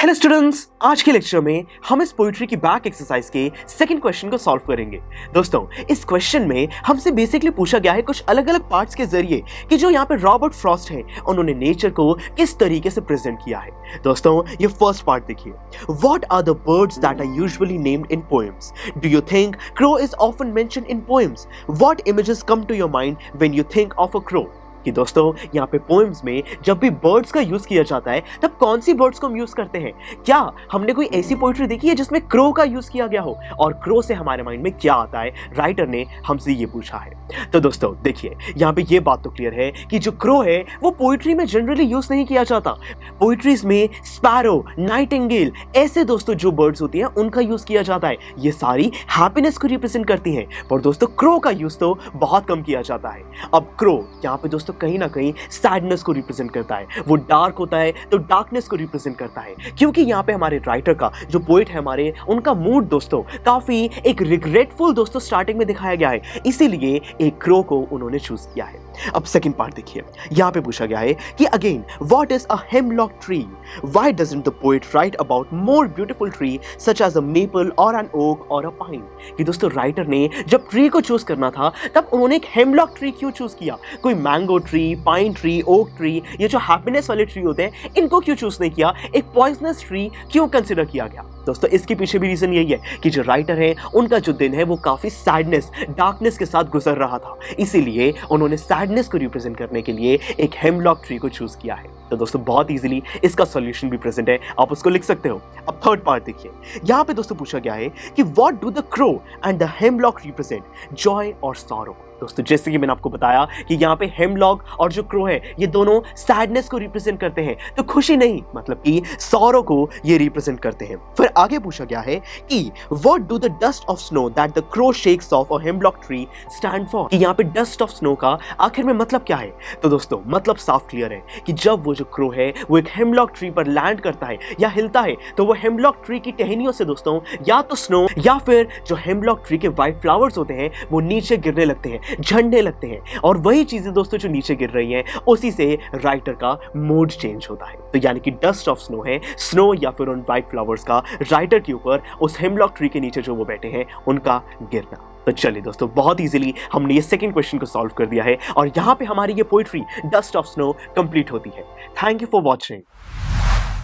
Hello students, आज के lecture में हम इस पोइट्री की बैक एक्सरसाइज के सेकंड क्वेश्चन को सॉल्व करेंगे। दोस्तों, इस क्वेश्चन में हमसे बेसिकली पूछा गया है कुछ अलग अलग पार्ट्स के जरिए कि जो यहाँ पे रॉबर्ट फ्रॉस्ट है उन्होंने नेचर को किस तरीके से प्रेजेंट किया है। दोस्तों, ये फर्स्ट पार्ट देखिए। What are the birds that are usually named in poems? Do you think crow is often mentioned in poems? What images come to your mind when you think of a crow? कि दोस्तों, यहाँ पे poems में जब भी birds का use किया जाता है तब कौन सी बर्ड्स को हम यूज करते हैं? क्या हमने कोई ऐसी पोइट्री देखी है जिसमें क्रो का यूज किया गया हो? और क्रो से हमारे माइंड में क्या आता है? राइटर ने हमसे ये पूछा है। तो दोस्तों देखिए, यहाँ पे ये बात तो क्लियर है कि जो क्रो है वो पोइट्री में जनरली यूज नहीं किया जाता। पोइट्रीज में स्पैरो, नाइटिंगेल, ऐसे दोस्तों जो बर्ड्स होती हैं उनका यूज किया जाता है। ये सारी हैप्पीनेस को रिप्रेजेंट करती हैं, पर दोस्तों क्रो का यूज तो बहुत कम किया जाता है। अब क्रो यहाँ पे दोस्तों कहीं ना कहीं सैडनेस को रिप्रेजेंट करता है। वो डार्क होता है तो डार्कनेस को रिप्रेजेंट करता है, क्योंकि यहाँ पे हमारे राइटर का जो पोइट है हमारे, उनका मूड दोस्तों काफी एक रिग्रेटफुल दोस्तों स्टार्टिंग में दिखाया गया है, इसीलिए एक क्रो को उन्होंने चूज किया है। अब सेकंड पार्ट देखिए, यहाँ पे पूछा गया है कि again what is a hemlock tree? Why doesn't the poet write about more beautiful tree such as a maple or an oak or a pine? कि दोस्तों राइटर ने जब ट्री को चूज करना था तब उन्होंने एक हेमलॉक ट्री क्यों चूज किया? कोई mango tree, pine tree, oak tree, ये जो हैप्पीनेस वाले ट्री होते हैं इनको क्यों चूज नहीं किया? एक पॉइजनस ट्री क्यों कंसिडर किया गया? दोस्तों इसके पीछे भी रीजन यही है कि जो राइटर है उनका जो दिन है वो काफी सैडनेस, डार्कनेस के साथ गुजर रहा था, इसीलिए उन्होंने सैडनेस को रिप्रेजेंट करने के लिए एक हेमलॉक ट्री को चूज किया है। तो दोस्तों बहुत इजीली इसका सॉल्यूशन भी प्रेजेंट है, आप उसको लिख सकते हो। अब थर्ड पार्ट देखिए, यहाँ पे दोस्तों पूछा गया है कि what do the crow and the hemlock represent, Joy और सॉरो? दोस्तों जैसे कि मैंने आपको बताया कि यहाँ पे हेमलॉक और जो क्रो है ये दोनों सैडनेस को रिप्रेजेंट करते हैं, तो खुशी नहीं मतलब कि सॉरो को ये रिप्रेजेंट करते हैं। फिर आगे पूछा गया है कि what do the dust of snow that the crow shakes of a hemlock tree stand for? कि यहाँ पे डस्ट ऑफ स्नो का आखिर में मतलब क्या है? तो दोस्तों मतलब साफ क्लियर है कि जब वो जो क्रो है वो एक हेमलॉक ट्री पर लैंड करता है या हिलता है तो वो हेमलॉक ट्री की टहनियों से दोस्तों या तो स्नो या फिर जो हेमलॉक ट्री के व्हाइट फ्लावर्स होते हैं वो नीचे गिरने लगते हैं, झड़ने लगते हैं, और वही चीजें दोस्तों जो नीचे गिर रही हैं उसी से राइटर का मूड चेंज होता है। तो यानी कि डस्ट ऑफ स्नो है स्नो या फिर उन व्हाइट फ्लावर्स का राइटर के ऊपर, उस हेमलॉक ट्री के नीचे जो वो बैठे हैं उनका गिरना। तो चलिए दोस्तों बहुत इजीली हमने ये सेकंड क्वेश्चन को सॉल्व कर दिया है और यहाँ पे हमारी ये poetry dust of snow complete होती है। Thank you for watching.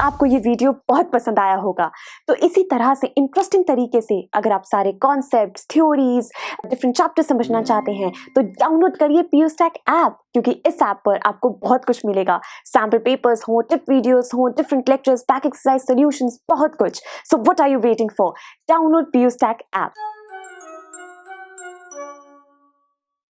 आपको ये वीडियो बहुत पसंद आया होगा, तो इसी तरह से इंटरेस्टिंग तरीके से अगर आप सारे कॉन्सेप्ट्स, थ्योरीज, डिफरेंट चैप्टर समझना चाहते हैं तो डाउनलोड करिए पीयूस्टैक ऐप, क्योंकि इस ऐप पर आपको बहुत कुछ मिलेगा। सैम्पल पेपर्स हो, टिप वीडियोस हो, different lectures, back exercise solutions, बहुत कुछ। So what are you waiting for? Download Pustack app.